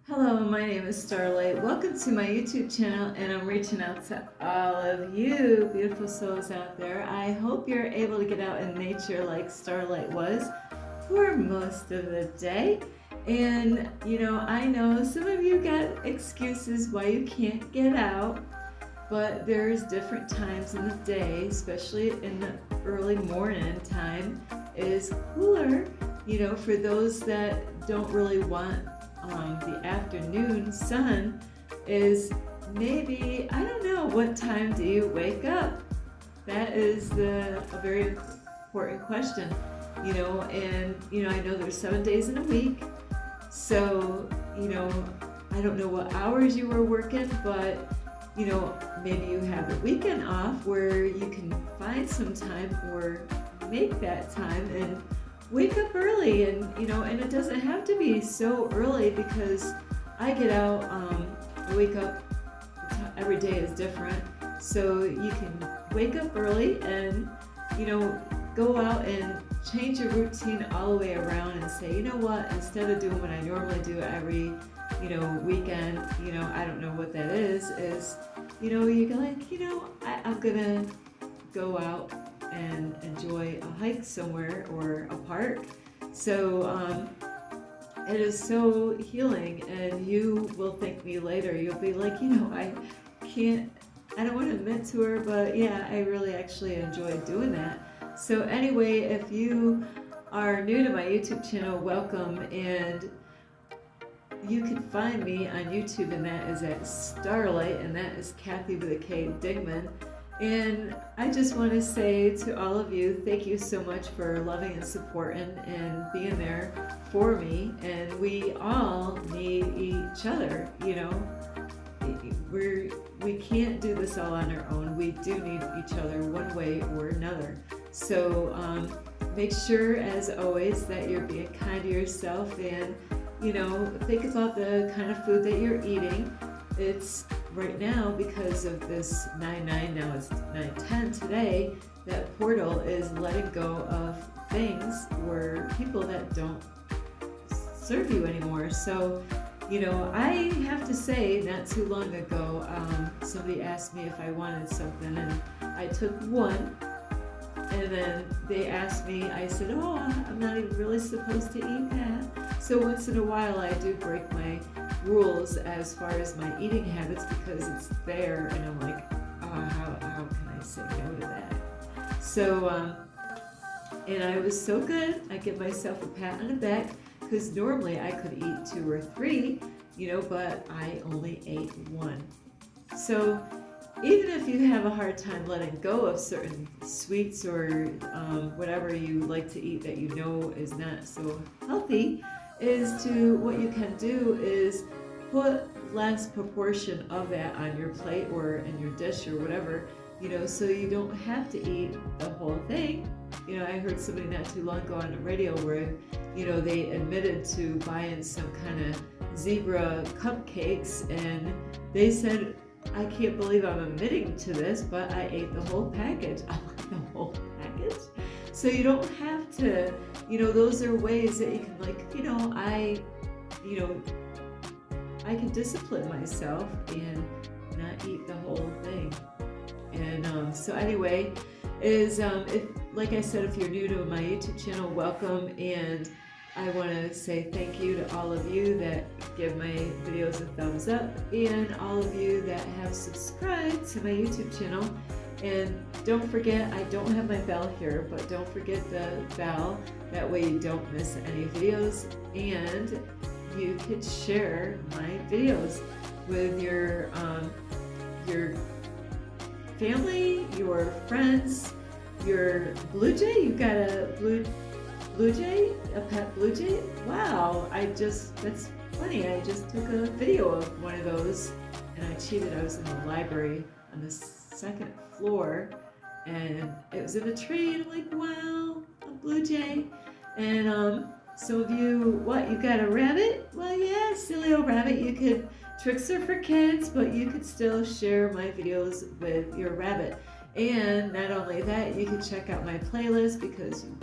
Hello, my name is Starlight. Welcome to my YouTube channel, and I'm reaching out to all of you beautiful souls out there. I hope you're able to get out in nature like Starlight was for most of the day. And I know some of you got excuses why you can't get out, but there's different times in the day, especially in the early morning time is cooler, for those that don't really want the afternoon sun is maybe, I don't know, what time do you wake up? That is a very important question, and I know there's 7 days in a week, so I don't know what hours you were working, but maybe you have the weekend off where you can find some time or make that time and wake up early. And and it doesn't have to be so early, because I get out, I wake up, every day is different, so you can wake up early and go out and change your routine all the way around and say, you know what, instead of doing what I normally do every weekend, I don't know what that is you're like, I'm gonna go out and enjoy a hike somewhere or a park. So it is so healing, and you will thank me later. You'll be like, I don't want to admit to her, but yeah, I really actually enjoy doing that. So anyway, if you are new to my YouTube channel, welcome, and you can find me on YouTube, and that is at Starlight, and that is Kathy with a K, Dingman. And I just want to say to all of you, thank you so much for loving and supporting and being there for me. And we all need each other, we can't do this all on our own. We do need each other one way or another. So make sure, as always, that you're being kind to yourself, and think about the kind of food that you're eating. It's right now, because of this 9/9, now it's 9/10 today, that portal is letting go of things or people that don't serve you anymore. So I have to say, not too long ago, somebody asked me if I wanted something, and I took one, and then they asked me, I said, oh, I'm not even really supposed to eat that. So once in a while I do break my rules as far as my eating habits, because it's there, and I'm like, oh, how can I say no to that? So and I was so good, I give myself a pat on the back, because normally I could eat 2 or 3, but I only ate 1. So even if you have a hard time letting go of certain sweets or whatever you like to eat that is not so healthy, what you can do is put less proportion of that on your plate or in your dish or whatever, so you don't have to eat the whole thing. I heard somebody not too long ago on the radio where, they admitted to buying some kind of zebra cupcakes, and they said, I can't believe I'm admitting to this, but I ate the whole package. I like the whole package. So you don't have to, those are ways that you can, I can discipline myself and not eat the whole thing. And so anyway, if, like I said, if you're new to my YouTube channel, welcome, and I want to say thank you to all of you that give my videos a thumbs up, and all of you that have subscribed to my YouTube channel. And don't forget, I don't have my bell here, but don't forget the bell. That way you don't miss any videos, and you can share my videos with your family, your friends, your blue jay. You got a blue jay, a pet blue jay? Wow, that's funny. I just took a video of one of those, and I cheated. I was in the library on the 2nd floor, and it was in a tree, and I'm like, wow, a blue jay. And some of you, what, you got a rabbit? Well, yeah, silly old rabbit. You could, tricks are for kids, but you could still share my videos with your rabbit. And not only that, you can check out my playlist, because you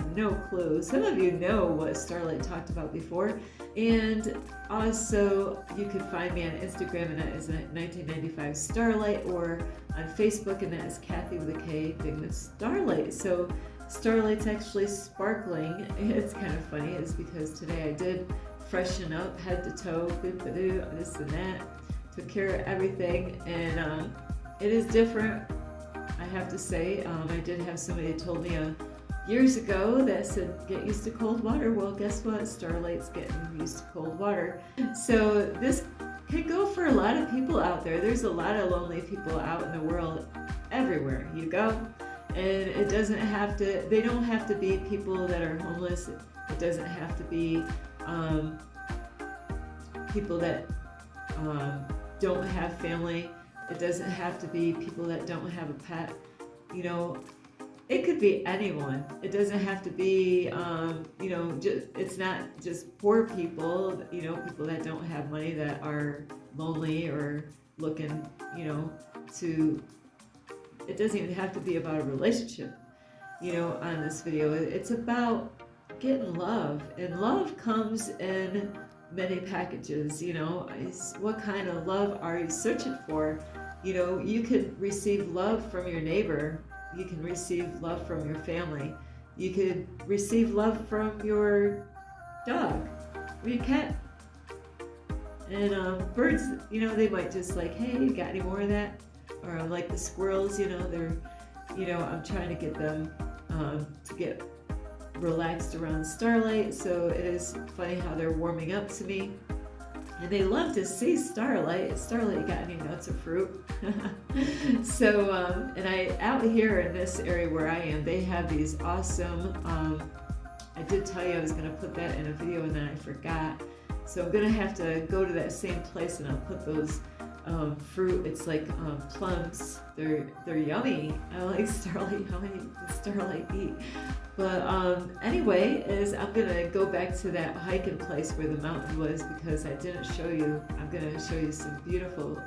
have no clue. Some of you know what Starlight talked about before. And also, you can find me on Instagram, and that is 1995 Starlight, or on Facebook, and that is Kathy with a K, Dingman Starlight. So Starlight's actually sparkling. It's kind of funny, is because today I did freshen up head to toe, this and that, took care of everything, and it is different, I have to say. I did have somebody told me years ago that said, get used to cold water. Well, guess what? Starlight's getting used to cold water. So this could go for a lot of people out there. There's a lot of lonely people out in the world, everywhere you go. And it doesn't have to, they don't have to be people that are homeless. It doesn't have to be people that don't have family. It doesn't have to be people that don't have a pet. You know, it could be anyone. It doesn't have to be, you know, it's not just poor people, you know, people that don't have money that are lonely or looking, you know, to, it doesn't even have to be about a relationship, you know, on this video. It's about getting love, and love comes in many packages, you know. What kind of love are you searching for? You know, you could receive love from your neighbor. You can receive love from your family. You could receive love from your dog or your cat. And birds, you know, they might just like, hey, you got any more of that? Or like the squirrels, you know, they're, you know, I'm trying to get them to get relaxed around Starlight. So it is funny how they're warming up to me. And they love to see Starlight. Starlight, you got any nuts or fruit? So, and out here in this area where I am, they have these awesome, I did tell you I was gonna put that in a video and then I forgot. So I'm gonna have to go to that same place and I'll put those fruit. It's like plums. They're yummy. I like Starlight. How many does Starlight eat? But anyway, I'm gonna go back to that hiking place where the mountain was, because I didn't show you. I'm gonna show you some beautiful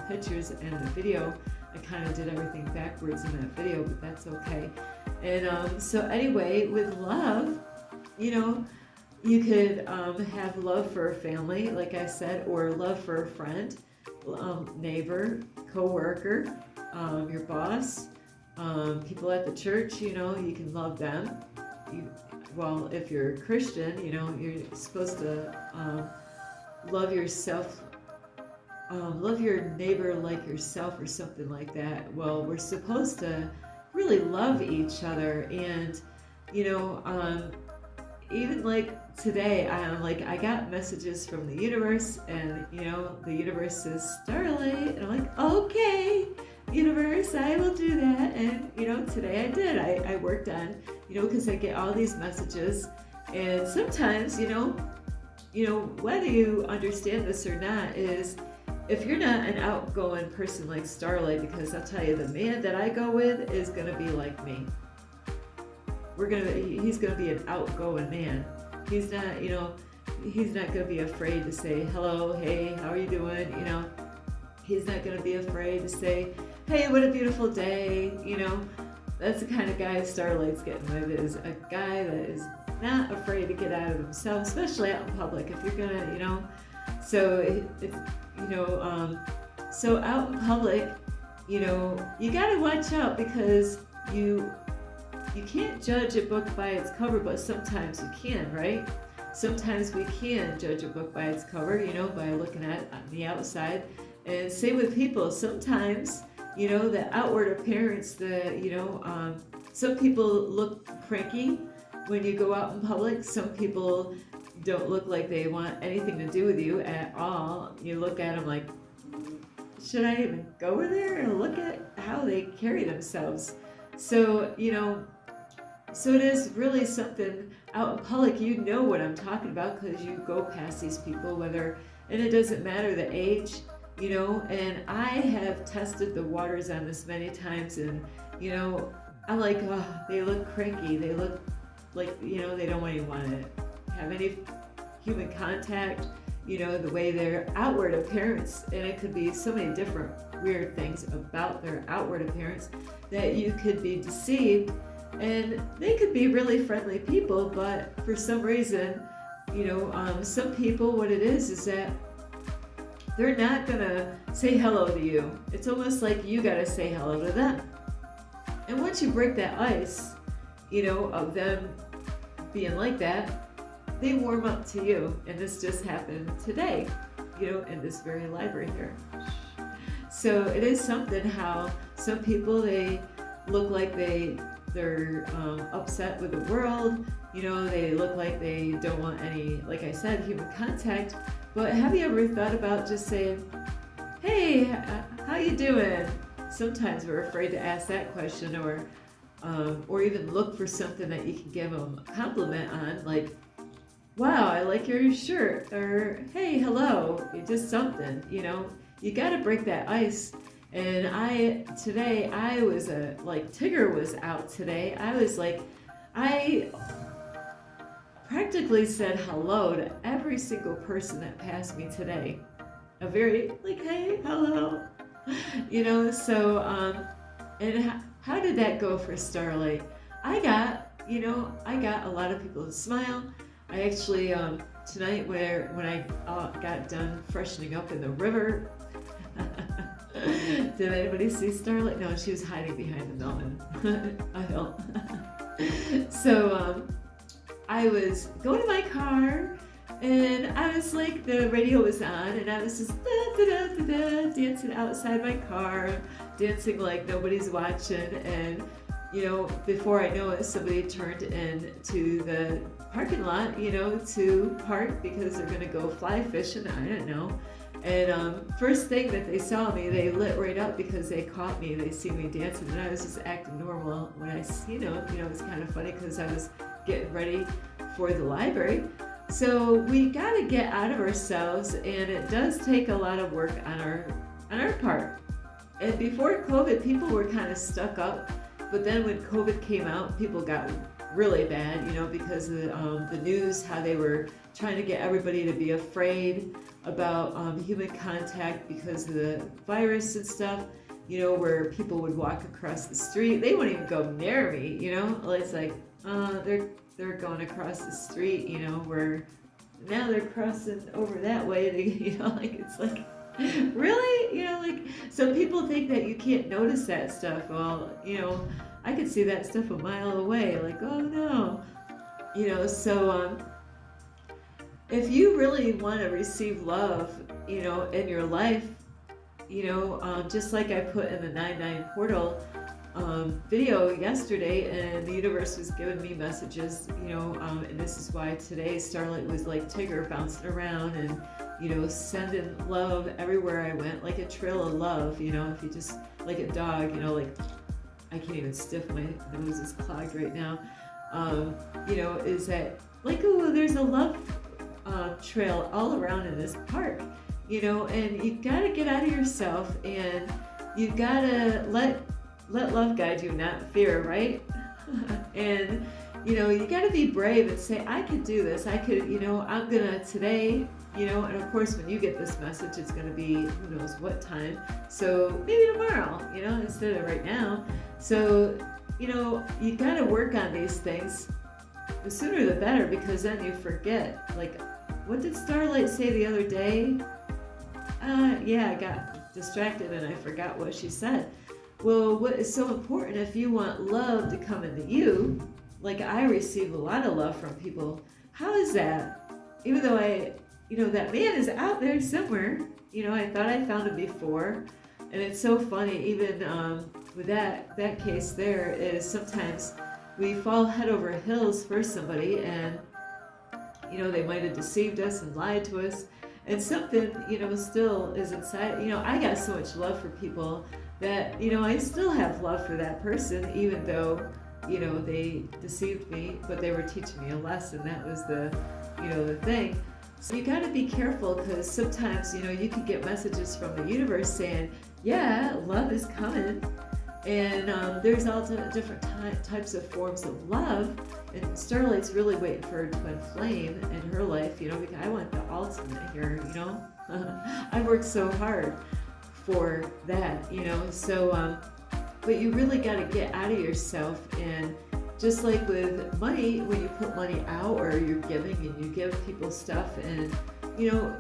pictures in the video. I kind of did everything backwards in that video, but that's okay. And so anyway, with love, you know, you could have love for a family, like I said, or love for a friend, neighbor, co-worker, your boss, people at the church, you know, you can love them. Well, if you're a Christian, you know, you're supposed to love yourself, love your neighbor like yourself, or something like that. Well, we're supposed to really love each other. And, you know, even like today, I got messages from the universe, and, you know, the universe says Starlight, and I'm like, okay, universe, I will do that. And, you know, today I did. I worked on, you know, because I get all these messages, and sometimes, you know, whether you understand this or not, is if you're not an outgoing person like Starlight, because I'll tell you, the man that I go with is going to be like me. He's going to be an outgoing man. He's not, you know, he's not going to be afraid to say, hello, hey, how are you doing? You know, he's not going to be afraid to say, hey, what a beautiful day. You know, that's the kind of guy Starlight's getting with, is a guy that is not afraid to get out of himself, especially out in public. If you're going to, you know, so it's, you know, so out in public, you know, you got to watch out, because you can't judge a book by its cover, but sometimes you can, right? Sometimes we can judge a book by its cover, you know, by looking at it on the outside. And same with people. Sometimes, you know, the outward appearance, you know, some people look cranky when you go out in public. Some people don't look like they want anything to do with you at all. You look at them like, should I even go over there and look at how they carry themselves? So, you know, so it is really something out in public. You know what I'm talking about, because you go past these people, and it doesn't matter the age, you know, and I have tested the waters on this many times, and, you know, I'm like, oh, they look cranky. They look like, you know, they don't even want to have any human contact, you know, the way their outward appearance, and it could be so many different weird things about their outward appearance that you could be deceived And they could be really friendly people, but for some reason, some people, what it is that they're not gonna say hello to you. It's almost like you gotta say hello to them. And once you break that ice, of them being like that, they warm up to you. And this just happened today, in this very library here. So it is something how some people, they look like they're upset with the world. They look like they don't want any, like I said, human contact. But have you ever thought about just saying, hey, how you doing? Sometimes we're afraid to ask that question, or even look for something that you can give them a compliment on, like, wow, I like your shirt, or hey, hello, just something, you got to break that ice. And today I was like Tigger was out today. I practically said hello to every single person that passed me today. A very like, hey, hello, so, and how did that go for Starlight? I got a lot of people to smile. I actually, tonight when I got done freshening up in the river, did anybody see Starlight? No, she was hiding behind the melon. I felt. So I was going to my car, and I was like, the radio was on, and I was just dancing outside my car, dancing like nobody's watching. And before I know it, somebody turned into the parking lot, to park because they're gonna go fly fishing. I don't know. And first thing that they saw me, they lit right up because they caught me. They see me dancing, and I was just acting normal. When it was kind of funny because I was getting ready for the library. So we got to get out of ourselves, and it does take a lot of work on our part. And before COVID, people were kind of stuck up, but then when COVID came out, people got really bad, because of the news, how they were trying to get everybody to be afraid about human contact because of the virus and stuff, where people would walk across the street. They wouldn't even go near me, It's like, they're going across the street, where now they're crossing over that way. It's like, really? Like, some people think that you can't notice that stuff. Well, I could see that stuff a mile away, like, oh no. So if you really want to receive love, in your life, just like I put in the 9/9 portal video yesterday, and the universe was giving me messages, and this is why today Starlight was like Tigger, bouncing around and, sending love everywhere I went, like a trail of love, if you just, like a dog, like, I can't even stiff, my nose is clogged right now, is that, like, oh, there's a love trail all around in this park, and you gotta get out of yourself, and you gotta let love guide you, not fear, right? And you gotta be brave and say, I could do this. I could, I'm gonna today, and of course when you get this message, it's gonna be who knows what time. So maybe tomorrow, instead of right now. So, you gotta work on these things. The sooner the better, because then you forget. Like, what did Starlight say the other day? I got distracted and I forgot what she said. Well, what is so important, if you want love to come into you, like I receive a lot of love from people. How is that? Even though that man is out there somewhere, I thought I found him before. And it's so funny, even with that case there, is sometimes we fall head over heels for somebody, and, they might have deceived us and lied to us. And something, still is inside. I got so much love for people that, I still have love for that person, even though, they deceived me, but they were teaching me a lesson. That was the thing. So you got to be careful, because sometimes, you can get messages from the universe saying, yeah, love is coming. And there's all different types of forms of love. And Starlight's really waiting for her twin flame in her life, because I want the ultimate here, I worked so hard for that, so, but you really got to get out of yourself and just like with money, when you put money out or you're giving and you give people stuff and,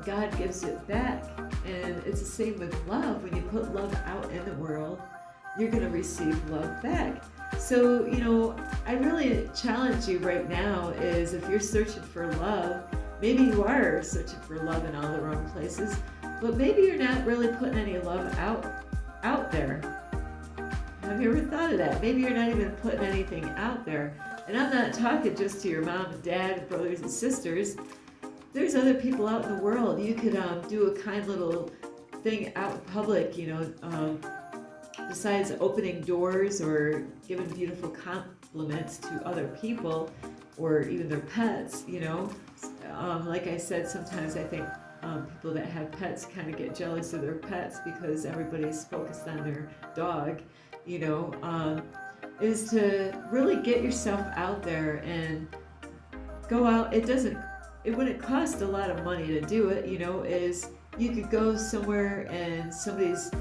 God gives it back. And it's the same with love. When you put love out in the world, you're going to receive love back. So, I really challenge you right now is if you're searching for love, maybe you are searching for love in all the wrong places, but maybe you're not really putting any love out there. Have you ever thought of that? Maybe you're not even putting anything out there. And I'm not talking just to your mom and dad, brothers and sisters. There's other people out in the world. You could do a kind little thing out in public, besides opening doors or giving beautiful compliments to other people or even their pets, like I said, sometimes I think people that have pets kind of get jealous of their pets because everybody's focused on their dog, is to really get yourself out there and go out. It wouldn't cost a lot of money to do it, is you could go somewhere and somebody's,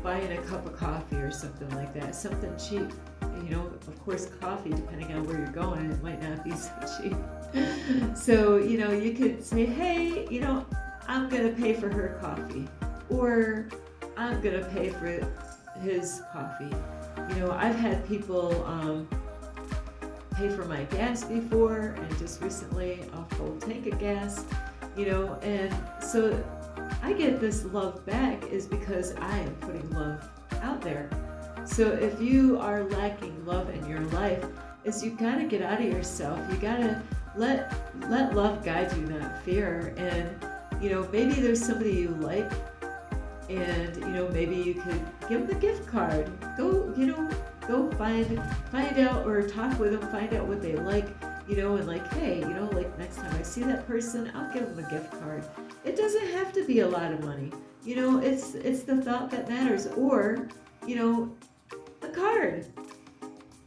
buying a cup of coffee or something like that, something cheap. Of course, coffee, depending on where you're going, it might not be so cheap. So, you could say, hey, I'm going to pay for her coffee, or I'm going to pay for his coffee. I've had people pay for my gas before, and just recently a full tank of gas, and so I get this love back is because I am putting love out there. So if you are lacking love in your life, is you got to get out of yourself. You got to let love guide you, not fear. And, maybe there's somebody you like, and, maybe you could give them a gift card. Go find out or talk with them, find out what they like, and like, hey, like next time I see that person, I'll give them a gift card. It doesn't have to be a lot of money. It's the thought that matters. Or, a card.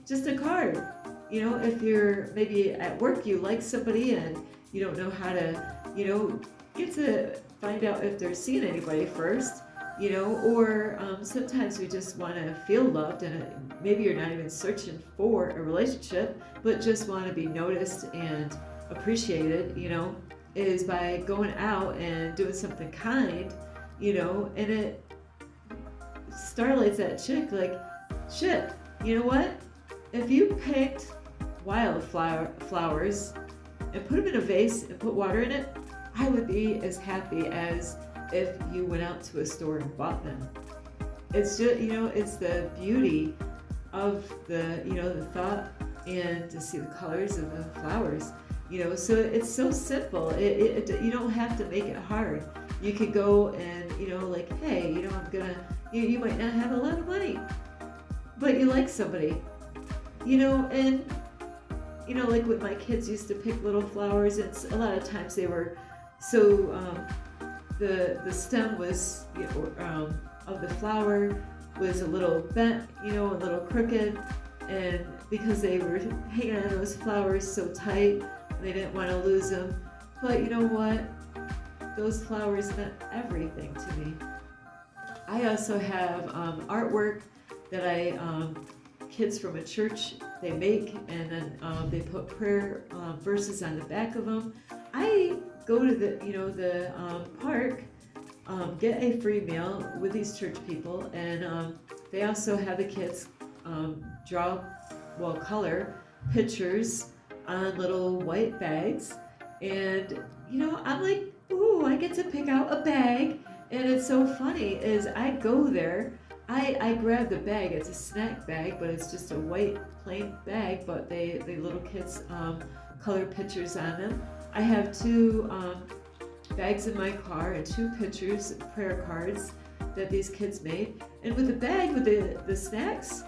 Just a card. If you're maybe at work, you like somebody and you don't know how to, get to find out if they're seeing anybody first, or sometimes we just want to feel loved, and maybe you're not even searching for a relationship, but just want to be noticed and appreciated, is by going out and doing something kind, and it Starlight's that chick, like, shit, you know what? If you picked flowers and put them in a vase and put water in it, I would be as happy as if you went out to a store and bought them. It's just, it's the beauty of the thought, and to see the colors of the flowers, so it's so simple. You don't have to make it hard. You could go and, like, hey, you might not have a lot of money, but you like somebody, and, like when my kids used to pick little flowers, it's a lot of times they were so, the stem was, of the flower was a little bent, a little crooked, and because they were hanging on those flowers so tight, they didn't want to lose them. But you know what? Those flowers meant everything to me. I also have artwork that kids from a church, they make, and then they put prayer verses on the back of them. I go to the park, get a free meal with these church people, and they also have the kids color pictures on little white bags, and I'm like, ooh, I get to pick out a bag. And it's so funny is I go there, I grab the bag. It's a snack bag, but it's just a white plain bag, but they little kids color pictures on them. I have 2 bags in my car and 2 pictures, prayer cards that these kids made. And with the bag with the snacks,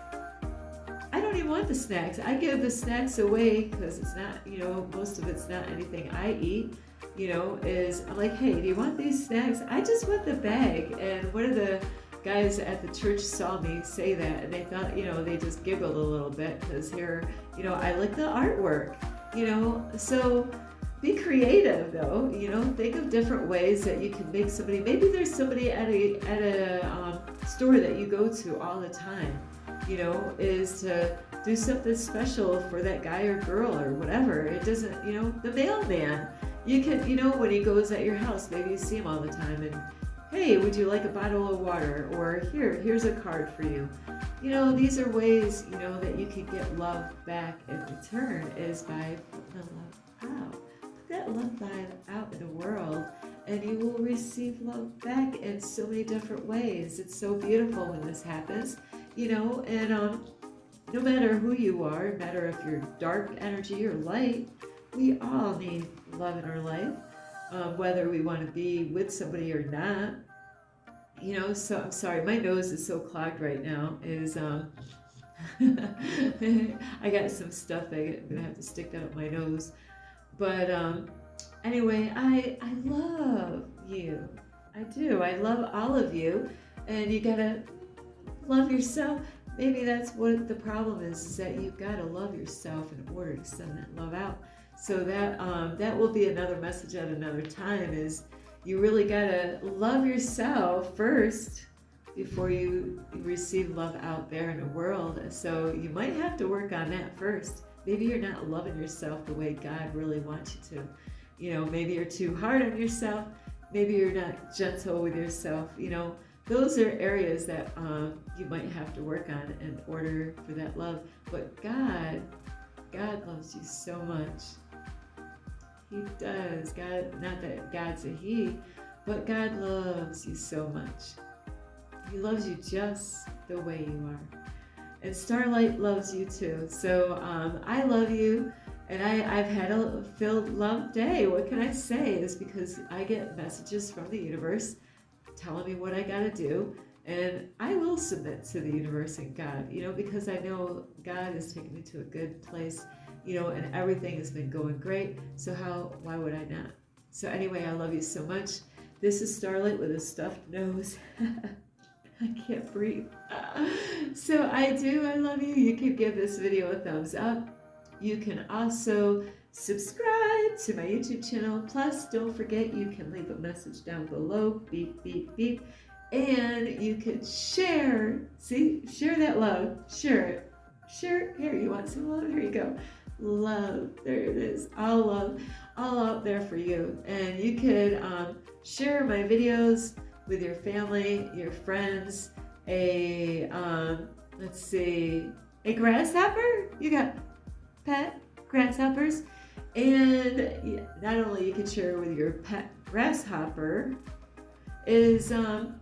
I don't even want the snacks. I give the snacks away because it's not, most of it's not anything I eat. I'm like, hey, do you want these snacks? I just want the bag. And one of the guys at the church saw me say that, and they thought, they just giggled a little bit because here, I like the artwork, so be creative though, think of different ways that you can make somebody, maybe there's somebody at a store that you go to all the time, is to do something special for that guy or girl or whatever. It doesn't, the mailman. You can, when he goes at your house, maybe you see him all the time, and hey, would you like a bottle of water? Or here's a card for you. These are ways, that you can get love back in return, is by putting the love out. Put that love out in the world, and you will receive love back in so many different ways. It's so beautiful when this happens, and no matter who you are, no matter if you're dark energy or light, we all need love in our life, whether we want to be with somebody or not. So I'm sorry, my nose is so clogged right now. I got some stuff that I'm going to have to stick that up my nose. But anyway, I love you. I do. I love all of you. And you got to love yourself. Maybe that's what the problem is that you've got to love yourself in order to send that love out. So that will be another message at another time, is you really got to love yourself first before you receive love out there in the world. So you might have to work on that first. Maybe you're not loving yourself the way God really wants you to. Maybe you're too hard on yourself. Maybe you're not gentle with yourself. Those are areas that you might have to work on in order for that love. But God loves you so much. He does. God, not that God's a he, but God loves you so much. He loves you just the way you are. And Starlight loves you too. So I love you, and I've had a filled love day. What can I say? It's because I get messages from the universe telling me what I got to do, and I will submit to the universe and God, because I know God is taking me to a good place, and everything has been going great. So why would I not? So anyway, I love you so much. This is Starlight with a stuffed nose. I can't breathe. So I love you. You can give this video a thumbs up. You can also subscribe to my YouTube channel. Plus, don't forget, you can leave a message down below. Beep, beep, beep. And you can share. See? Share that love. Share it. Share it. Here, you want some love? Here you go. Love. There it is. All love. All out there for you. And you could share my videos with your family, your friends. Let's see, a grasshopper? You got pet grasshoppers? And not only you can share with your pet grasshopper, is a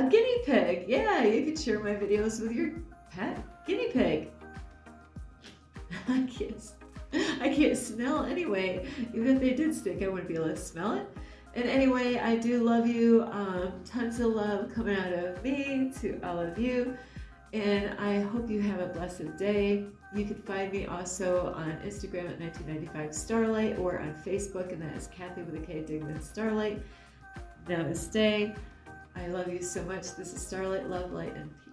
guinea pig. Yeah, you can share my videos with your pet guinea pig. I can't smell anyway. Even if they did stink, I wouldn't be able to smell it. And anyway, I do love you. Tons of love coming out of me to all of you. And I hope you have a blessed day. You can find me also on Instagram at 1995 Starlight, or on Facebook, and that is Kathy with a K, Dingman Starlight. Namaste. I love you so much. This is Starlight, love, light, and peace.